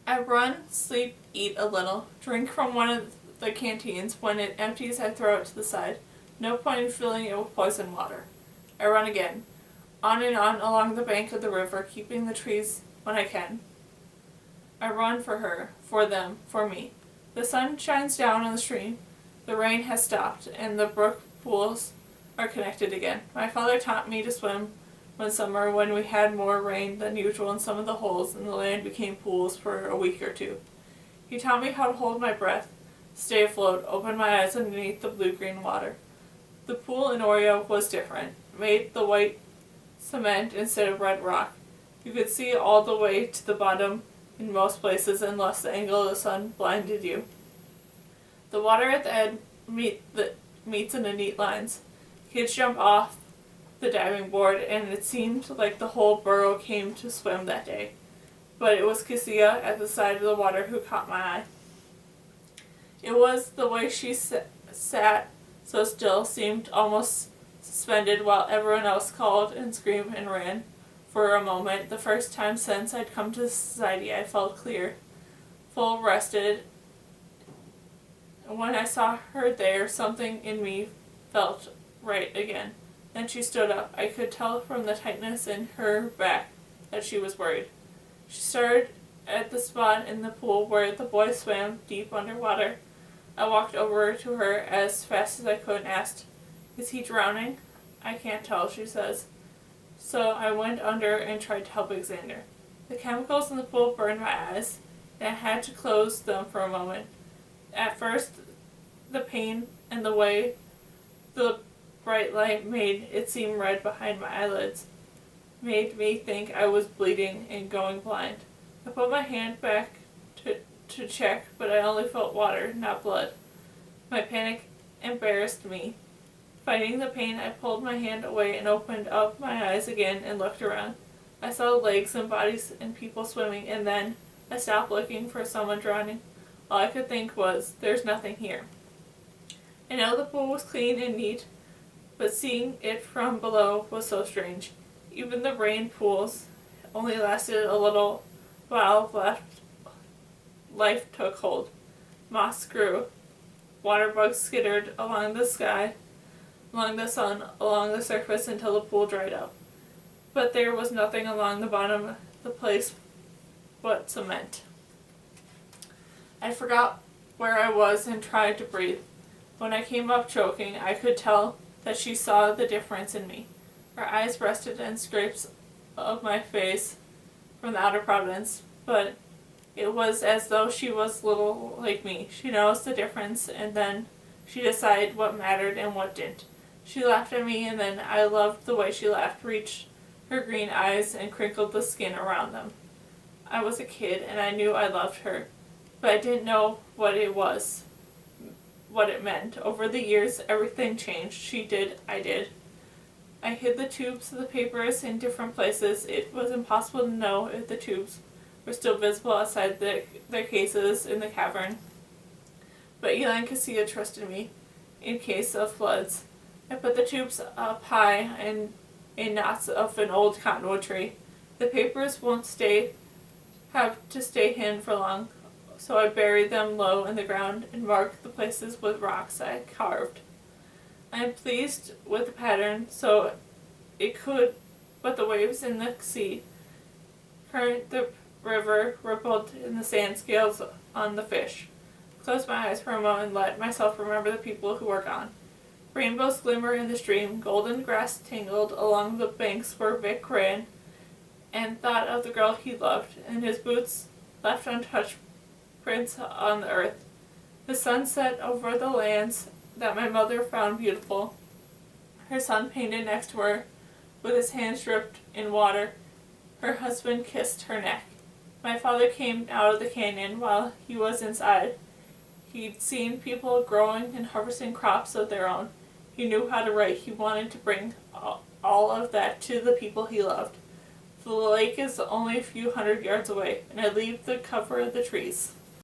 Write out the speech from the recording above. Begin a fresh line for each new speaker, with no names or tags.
I run, sleep, eat a little, drink from one of the canteens. When it empties, I throw it to the side. No point in filling it with poisoned water. I run again, on and on along the bank of the river, keeping the trees when I can. I run for her, for them, for me. The sun shines down on the stream. The rain has stopped, and the brook pools are connected again. My father taught me to swim one summer when we had more rain than usual, and some of the holes in the land became pools for a week or two. He taught me how to hold my breath, stay afloat, open my eyes underneath the blue-green water. The pool in Oreo was different, made the white cement instead of red rock. You could see all the way to the bottom in most places unless the angle of the sun blinded you. The water at the end meets in neat lines. Kids jump off the diving board, and it seemed like the whole borough came to swim that day. But it was Cassia at the side of the water who caught my eye. It was the way she sat so still, seemed almost suspended, while everyone else called and screamed and ran. For a moment, the first time since I'd come to society, I felt clear, full rested. When I saw her there, something in me felt right again. Then she stood up. I could tell from the tightness in her back that she was worried. She started at the spot in the pool where the boy swam deep underwater. I walked over to her as fast as I could and asked, "Is he drowning?" "I can't tell," she says. So I went under and tried to help Alexander. The chemicals in the pool burned my eyes, and I had to close them for a moment. At first, the pain and the way the bright light made it seem red behind my eyelids made me think I was bleeding and going blind. I put my hand back to check, but I only felt water, not blood. My panic embarrassed me. Fighting the pain, I pulled my hand away and opened up my eyes again and looked around. I saw legs and bodies and people swimming, and then I stopped looking for someone drowning. All I could think was, there's nothing here. I know the pool was clean and neat, but seeing it from below was so strange. Even the rain pools only lasted a little while. Life took hold. Moss grew. Water bugs skittered along the sky, along the sun, along the surface until the pool dried up. But there was nothing along the bottom of the place but cement. I forgot where I was and tried to breathe. When I came up choking, I could tell that she saw the difference in me. Her eyes rested on scrapes of my face from the outer providence, but it was as though she was little like me. She noticed the difference, and then she decided what mattered and what didn't. She laughed at me, and then I loved the way she laughed, reached her green eyes, and crinkled the skin around them. I was a kid, and I knew I loved her, but I didn't know what it was, what it meant. Over the years, everything changed. She did, I did. I hid the tubes of the papers in different places. It was impossible to know if the tubes were still visible outside their cases in the cavern. But Ally and Cassia trusted me in case of floods. I put the tubes up high in knots of an old cottonwood tree. The papers won't have to stay hidden for long, so I buried them low in the ground and marked the places with rocks I had carved. I am pleased with the pattern, so it could, but the waves in the sea, current the river, rippled in the sand scales on the fish. I closed my eyes for a moment and let myself remember the people who were gone. Rainbows glimmer in the stream, golden grass tangled along the banks where Vic ran, and thought of the girl he loved, and his boots left untouched prints on the earth. The sun set over the lands that my mother found beautiful. Her son painted next to her, with his hands dripped in water. Her husband kissed her neck. My father came out of the canyon while he was inside. He'd seen people growing and harvesting crops of their own. He knew how to write. He wanted to bring all of that to the people he loved. The lake is only a few hundred yards away, and I leave the cover of the trees.